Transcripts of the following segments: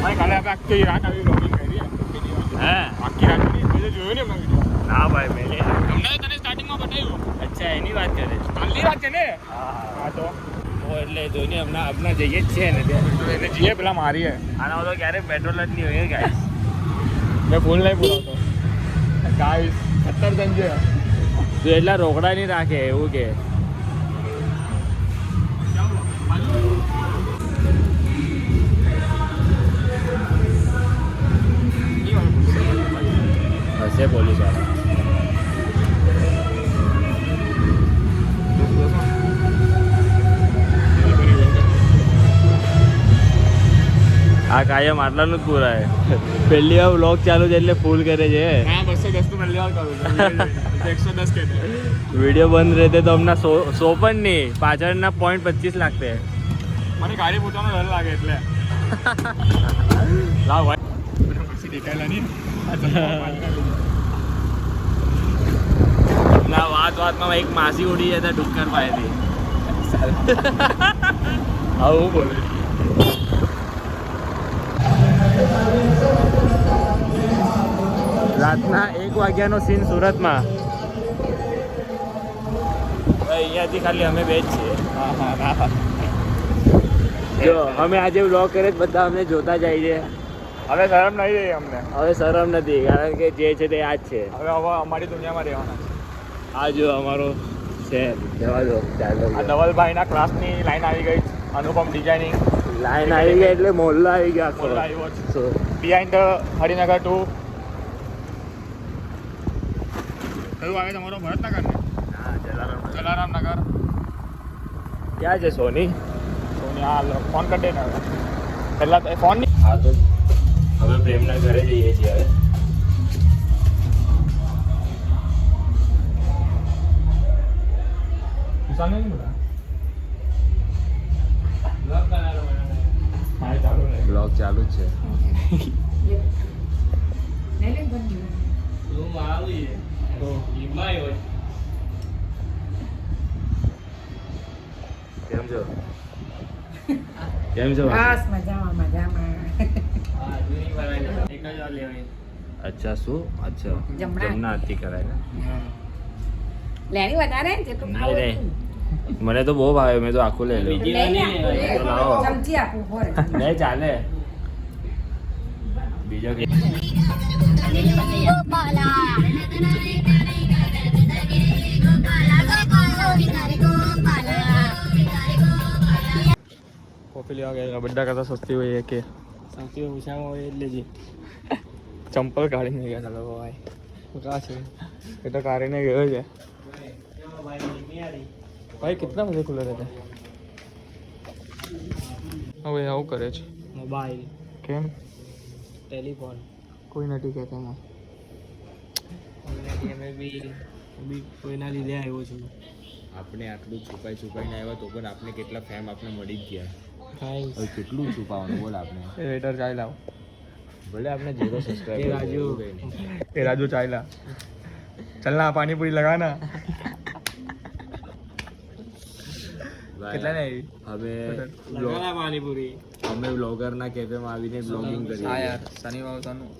ભાઈ કાલે આપણે આખી રાત આવી બ્લોગિંગ કરી હે આખી રાત જોયું ને એમનો વિડીયો ના ભાઈ મેં તમને તને સ્ટાર્ટિંગમાં બતાવ્યું અચ્છા એની વાત કરે કાલની વાત છે ને હા તો એટલે જોઈને હમણાં જઈએ જ છે ને ત્યાં એને જીએ પેલા મારી હે આના તો ક્યારેક પેટ્રોલ જ નહીં હોય ગાઈસ મેં ફૂલ નહીં બોલાવતો ગાઈસ 17 જણ છે તો એટલા રોકડા નહીં રાખે એવું કે હશે પોલીસ વાળા આ કાયમ આટલાનું જ પૂરા હે પહેલી વાર વ્લોગ ચાલુ છે એટલે ફૂલ કરે છે હા 210 તો પહેલી વાર કરું છું 110 કે વિડીયો બંધ રહેતે તો હમણાં 100 પણ નહીં પાછળના .25 લાગતે મને ગાડી પૂછવાનો ડર લાગે એટલે લાવ ભાઈ પછી દેખાયેલા નહીં ના વાતમાં એક માસી ઉડી જતા ડુક્કર પાસેથી આવું બોલે રાતના 1 વાગ્યાનો સીન સુરતમાં અહીંયાથી ખાલી અમે બે જ છીએ જો અમે આજે વ્લોગ કરે બધા અમને જોતા જાય છે હવે શરમ નહીં રહી અમને હવે શરમ નથી કારણ કે જે છે તે આ જ છે હવે અમારી દુનિયામાં રહેવાના છે આ જો અમારો છે જવા દો ચાલો આ ધવલભાઈના ક્લાસની લાઈન આવી ગઈ અનુપમ ડિઝાઇનિંગ લાઈન આવી ગઈ એટલે મોહલ્લો આવી ગયો આખો આવ્યો છે બિહાઇન્ડ હરિનગર 2 કયું આવે તમારો ભરતનગર ને હા જલારામ નગર ક્યાં છે સોની હા ફોન કરી દે ને પહેલા ફોન નહીં હા તો હવે પ્રેમના ઘરે જઈએ છીએ હવે બ્લોગ ચાલુ જ છે કેમ છો કેમ છો બસ મજામાં અચ્છા શું અચ્છા જમના આરતી કરાય ને લેણી વધારે જેટલું નહીં નહીં મને તો બહુ ભાવે મેં તો આખું લઈ લઉં લાવો ચમચી આપું બોલ નહીં ચાલે બીજો કે કોફી લેવા ગયા બધા કરતા સસ્તી હોય કે સૌથી ઓછામાં હોય એટલે જ ચંપલ કાઢીને ગયા હતા લોકો ભાઈ કા છે એ તો કાઢીને ગયો છે ભાઈ કેટલા બજે ખુલ્લા રહેતા હવે આવું કરે છે મોબાઈલ કેમ ટેલિફોન કોઈ નથી કહેતા એમાં અમે બી કોઈના લીધે આવ્યો છું આપણે આટલું છુપાઈને આવ્યા તો પણ આપણે કેટલા ફેમ આપણે મળી જ ગયા હવે કેટલું છુપાવવાનું બોલ આપણે એ વેટર ચાય લાવ ભલે આપણે 0 સબસ્ક્રાઇબર એ રાજુ ચાય લા ચલ ના પાણી પૂરી લગા ના કેટલા ને હવે પાણીપુરી અમે બ્લોગરના કેફેમાં આવીને બ્લોગિંગ કરી હા યાર શનિ વાવતારનું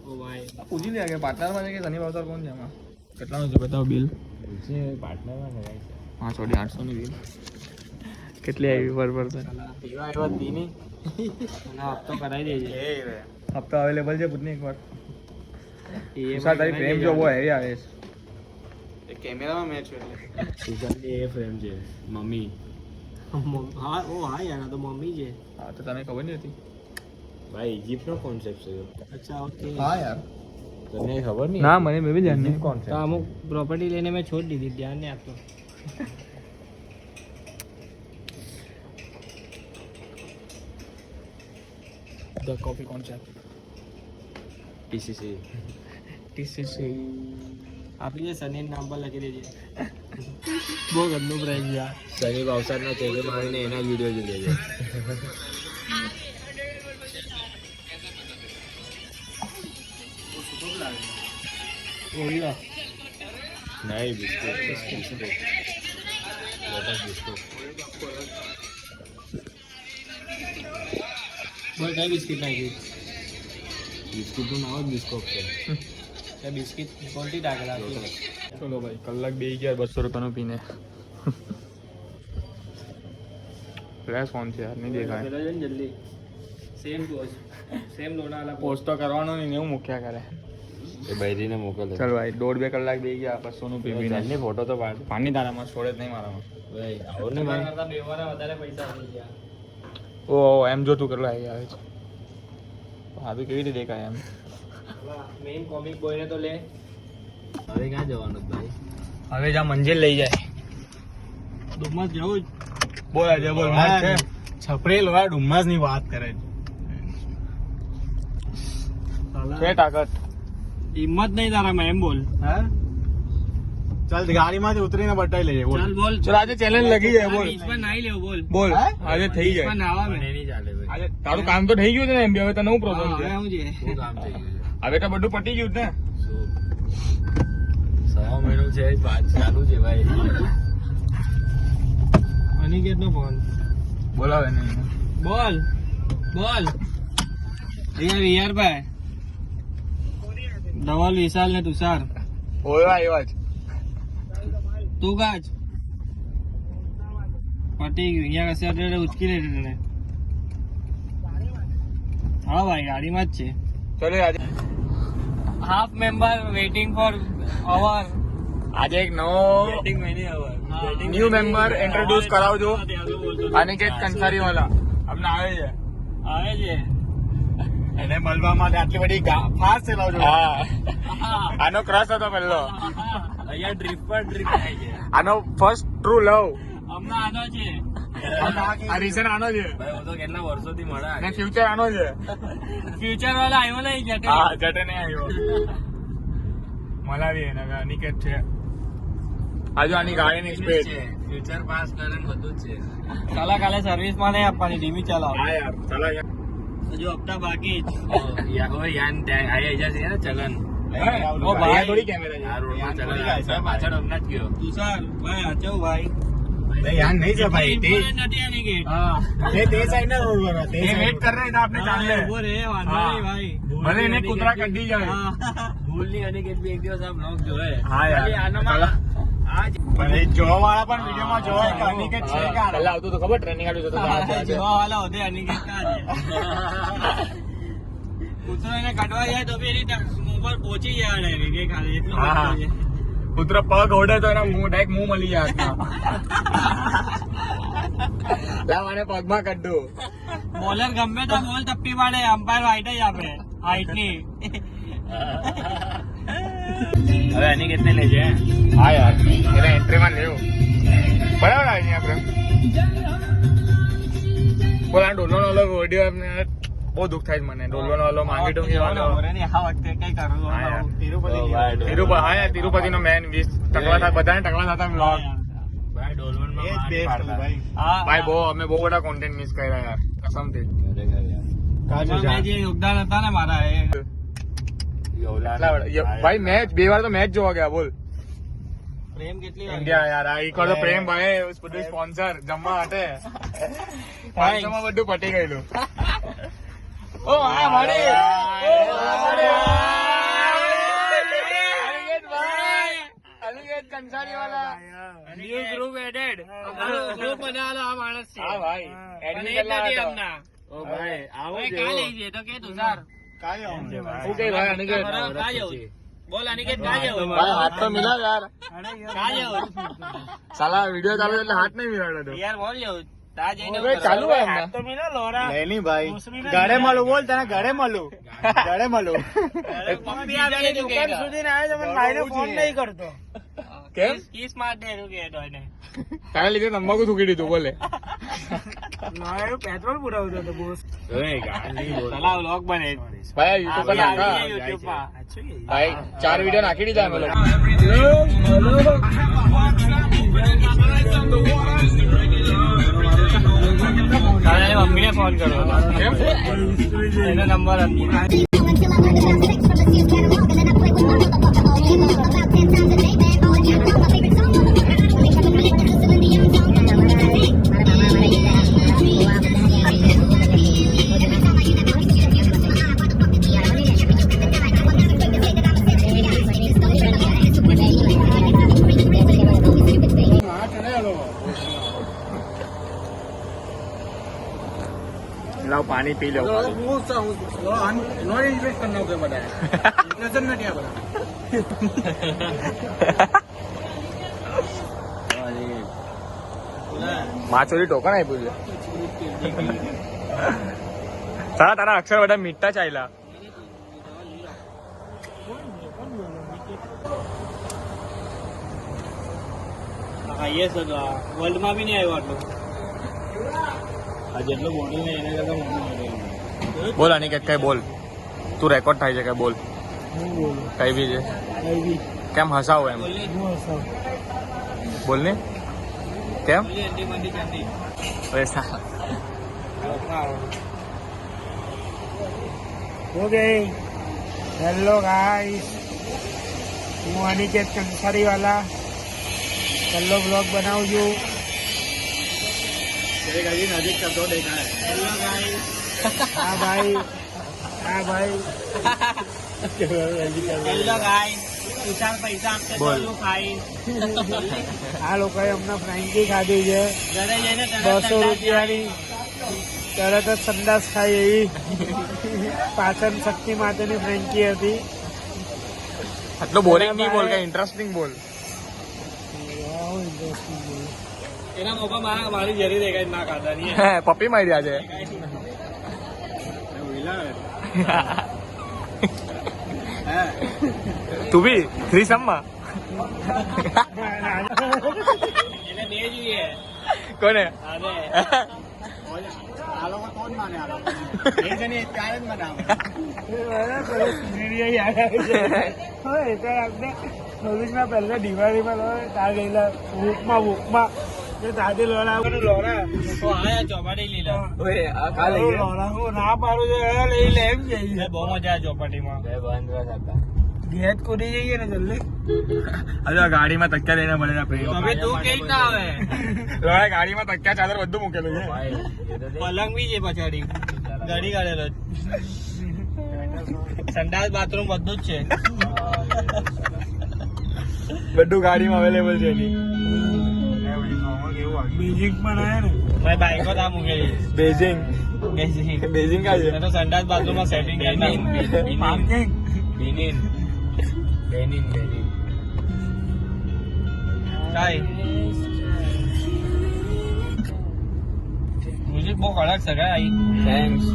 ઓ ભાઈ પૂછી લે કે પાર્ટનરમાં છે કે શનિ વાવતાર કોણ છે એમાં કેટલાનું છે બતાવો બિલ છે પાર્ટનરમાં ને 500 ની બિલ કેટલી આવી પર પર્સન પીવા આવ્યા હતી નહીં હપ્તો કરાવી દેજે હપ્તો અવેલેબલ છે પૂછને એકવાર સુશાંત તારી ફ્રેમ જો બહુ હેવી આવે છે કેમેરામાં મેચ છે એટલે સુશાંત એ ફ્રેમ છે મમ્મી હા યાર તો મમ્મી છે હા તો તને ખબર નહીં હતી ભાઈ ઇજિપ્તનો કોન્સેપ્ટ છે અચ્છા ઓકે હા યાર તને ખબર નહીં ના મને મેં બી ધ્યાન નહીં તો અમુક પ્રોપર્ટી લઈને મેં છોડી દીધી ધ્યાન નહીં આપતો the coffee concept TCC TCC આપી દે સની નામ પર લખી દેજે બહુ ગંદુ પ્રાઇસ યાર શનિ ભાવસારના કેફેમાં આવીને એના વિડીયો જોઈ લેજો ઓરિયો નહીં બિસ્કુટ બિસ્કુટ બોલ કઈ બિસ્કિટ નાખી બિસ્કિટનું નામ જ બિસ્કોપ છે. એ બિસ્કિટ ક્વોન્ટિટી ટાકેલા ચલો ભાઈ કલાક બે ગયા 200 રૂપિયાનું પીને. ફ્લેશ ફોન છે યાર નહીં દેખાય. જલ્દી સેમ લોનાવાલા પોસ્ટ તો કરવાનો નહીં એવું મૂક્યા કરે. એ બૈરીને મોકલે. ચલ ભાઈ 1.5-2 કલાક બે ગયા 200 નું પી પીને. ચાલની ફોટો તો પાડ. પાણી તારામાં છોડે જ નહીં મારામાં. ભાઈ આવો ને ભાઈ. કરતા બેવાના વધારે પૈસા આવી ગયા. ઓ એમ જો તું કેટલા આવી આવે છે. ભાભી કેવી રીતે દેખાય એમ. મેઇન કોમિક બોયને તો લે. હવે ક્યાં જવાનું ભાઈ? હવે જ્યાં મંજિલ લઈ જાય. ડુમ્મસ જવું જ. બોલ આજે બોલ મસ્ત છે. છપરેલ હોય ડુમ્મસ ની વાત કરે છે તાકાત. હિંમત નહીં તારામાં એમ બોલ. હા ચાલ ગાડીમાંથી ઉતરીને બતાવી લઈએ બોલ. ચાલ બોલ. ચાલ આજે ચેલેન્જ લગી જાય બોલ. બીચમાં નાઈ લેવું બોલ. બોલ આજે થઈ જાય. બીચમાં નાવા મને મેં. નહીં ચાલે ભાઈ. આજે તારું કામ તો થઈ ગયું છે ને એમ બી હવે તને શું પ્રોબ્લેમ છે? હવે શું છે? શું કામ થઈ ગયું છે? હવે તો બધું પટી ગયું ને. શું? 6 મહિનો છે વાત ચાલુ છે ભાઈ. અનિકેતનો ફોન. બોલાવે નહીં. બોલ બોલ. વિયારભાઈ ધવલ વિશાલ ને તુષાર ઓવા એવા જ. તું કાચ પટી ગયું અહીંયા કશે અત્યારે ઉચકી લે તને. હા ભાઈ ગાડીમાં જ છે. ચલો આજે હાફ મેમ્બર વેઇટિંગ ફોર અવર આજે એક નવો ન્યू मेंबर इंट्रोड्यूस करावજો. અનિકેત કંસારી વાલા અમને આવે છે. આવે છે. એને મળવા માટે આટલી બધી ફાસ્ટ ચલાવજો. હા આનો ક્રશ હતો પહેલો. અહીંયા ડ્રીપ પર ડ્રીપ થાય છે. આનો ફર્સ્ટ ટ્રુ લવ. હમણાં આનો છે. આ રીઝન આનો છે ભાઈ હું તો કેટલા વર્ષોથી મળે. અને ફ્યુચર આનો છે. ફ્યુચર વાળા આવ્યો નહીં જટે. હા જટે નહીં આવ્યો. મલાવી એને હવે અનિકેત છે. આજુ આની ગાડીની સ્પીડ. ફ્યુચર પાસ કરે ને બધું જ છે. કાલા કાલે સર્વિસ માં નહીં આપવાની ધીમી ચલાવ. હા યાર ચાલો યાર. હજુ હપ્તા બાકી જ. યાન આયા છે ને ચલન. ઓ ભાઈ. થોડી કેમેરા આ રોડમાં ચલન પાછળ હમણાં જ ગયો. તુષાર ભાઈ આચો ભાઈ. યાર નહીં છે ભાઈ. Important નથી આની ગેટ. તે સાઈડ ના રોડ પર તે વેટ કર રહે તો આપણે ચાલે. ઉભો રે વાંધો નહીં ભાઈ. ભલે એને કૂતરા કઢી જાય. હા. ભૂલની અને કેટલી એક દિવસ આ બ્લોગ જોયે. હા યાર. ખાલી આનામાં આજ પણ એ જોવા વાળા પણ વિડીયોમાં જોવાય કે અનિકેત છે કે પહેલા આવતું તો ખબર ટ્રેનિંગ આડું જતો જોવા વાળા હોતે અનિકેત કાં છે. કૂતરો એને કાઢવા જાય તો બી એની ઉપર પહોંચી જાય ડાયરેક્ટ એ ખાલી એટલું હા. કાઢતો છે. કૂતરો પગ ઓડે તો એના મુંહ ડાયરેક્ટ મુંહ મળી જાય હાથમાં. લાવ આને પગમાં કાઢું. બોલર ગમે તો બોલ તપ્પી પાડે અમ્પાયર હાઈટ જ આપે હાઈટ ની. હવે આની કેટલે લે છે? હા યાર એને એન્ટ્રીમાં લેવું બરાબર આવે છે આપણે. બોલ આ ડોલો નો વિડીયો એમને બહુ દુઃખ થાય છે મને. ડોલો નો માંગી તો આ વખતે કઈ કરવું હા યાર. તિરુપતિ હા યાર તિરુપતિ નો મેન 20 ટકલા થાય બધાને ટકલા થતા બ્લોગ. ભાઈ ડોલવનમાં એ જ માટી best પાડતા. ભાઈ. હા ભાઈ અમે બહુ બધા કોન્ટેન્ટ મિસ કર્યા યાર કસમથી. એમાં જે યોગદાન હતા ને મારા એ ભાઈ મેચ 2 વાર તો મેચ જોવા ગયા બોલ. પ્રેમ કેટલી વાર ઇન્ડિયા યાર આ ઈકો તો પ્રેમ ભાઈ બધું સ્પોન્સર જમવા માટે 500 માં બધું પટી ગયેલું. ઓ હા મળી. અનિકેત કંસારી વાલા ન્યુ ગ્રુપ એડેડ ગ્રુપ બનાવેલો આ માણસ છે. હા ભાઈ અને એડમિટ એ જ કરલા નથી હતા. હમણાં. ઓ ભાઈ આવો હવે જ કાં એવો. લઈ જઈએ તો કે તુષાર શું કે ભાઈ અનિકેત બરાબર, કાં જવું? બોલ અનિકેત કાં જવું? ભાઈ હાથ તો મિલાવ યાર. કાં જવું? સાલા વિડિયો ચાલુ એટલે હાથ નહીં મિલાવતો. યાર બોલ જવું તા જઈને હવે ચાલુ હોય એમને. તો મિલો લોરા નહીં ભાઈ ઘરે મળું બોલ તને ઘરે મળું ઘરે મળું. પપ્પી આવી ગઈ દુકાન સુધી આવે તો મને ભાઈને ફોન નહીં કરતો. કેમ કિસ માર દે તું કે તો એને તારા લીધે તંબાકુ થૂકી દીધું બોલે. પેટ્રોલ પુરાવતો હતો બોસ. ઓય ગાંડી બોલ. ચલાવ લોક બને ભાઈ યુટ્યુબ પર નાખા યુટ્યુબ માં ભાઈ 4 વિડીયો નાખી દીધા અમે લોકો. તારે મમ્મીને ફોન કરો કેમ? એનો નંબર આપી Until I learned about 6 from the Sears catalog, and then I play with my motherfucker all day long. About 10 times a day, man, all in my favorite song. When they come to play, this is Celine Dion song. Every time I hear that, લાવ પાણી પી લો non invest કરना होगा બધા invest નથી આ બધા માછોલી token આપ્યું છે સારા તારા અક્ષર બધા મીઠા ચાલ્યા યસ વર્લ્ડ માં બી નહીં આવ્યો આટલો આ જેટલો મોડલ ને એના કરતા મોડલ બોલ અનિકેત કઈ બોલ તું રેકોર્ડ થાય છે કઈ બોલ કઈ બી છે કેમ હસાવું એમ બોલ ને કેમ પૈસા ઓકે હેલો ગાઈસ હું અનિકેત કંસારી વાલા પહેલો બ્લોગ બનાવું છું નજીક કરતો દેખાય હેલો ગાઈસ હા ભાઈ હેલો ગાઈસ વિશાલ પૈસા આપશે તો બોલ. હું ખાઈશ આ લોકોએ અમને ફ્રાંકી ખાધી છે ઘરે જઈને તરત 200 રૂપિયાની તરત જ સંડાસ ખાઈ એવી પાચન શક્તિ માટેની ફ્રેન્કી હતી આટલું બોરિંગ નહીં બોલ કઈ ઇન્ટરેસ્ટિંગ બોલ એના મોમાં મારી જરી દેખાય ના ખાતા નહીં પપ્પી માર્યા છે તું બી થ્રીસમમાં એને બે જોઈએ કોને અરે આ લોકો કોણ માને આ લોકો એ જને કાય જ મને પહેલા દિવાળીમાં ત્યાં ગયેલા વૂકમાં તાજે લોડા તો આયા ચોપાટી લીલા હું ના પાડું છે લઈ લે એમ જઈએ બહુ મજા આવે ચોપાટીમાં ગેટ કૂદી જઈએ ને જલ્દી અરે ગાડીમાં તક્યા લઈને મળે હવે તું કેવી રીતના આવે ગાડીમાં તક્યા ચાદર બધું મૂકેલું છે પલંગ બી છે પછાડી ગાડી કાઢેલો સંડાસ બાથરૂમ બધું જ છે બધું ગાડીમાં અવેલેબલ છે એની બીજિંગ પણ આવે ને મેં બાઈકો ત્યાં મૂકેલી બેઝિંગ બેઝિંગ કા છે મેં તો સંડાસ બાથરૂમમાં સેટિંગ પાર્કિંગ કાંઈ મ્યુઝિક બહુ કડક છે કાંઈ થેન્ક્સ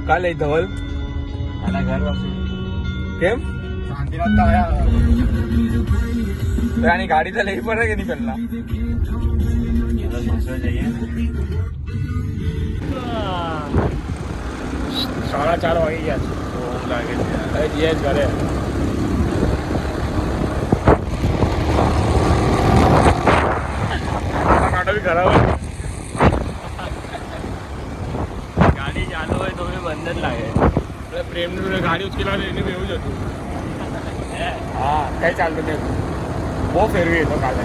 કાલે લઈ ધવલ આના ઘર કેમ આની ગાડી તો લેવી પડે કે નહીં પેલા સાડા 4 વાગી ગયા છે લાગે છે હવે જઈએ જ ઘરે કાંટો બી ખરાબ ગાડી ચાલુ હોય તો બી બંધ જ લાગે એટલે પ્રેમની જોડે ગાડી ઉચકેલા એને બી એવું જ હતું હા કઈ ચાલતું નહીં બહુ ફેરવી તો કાલે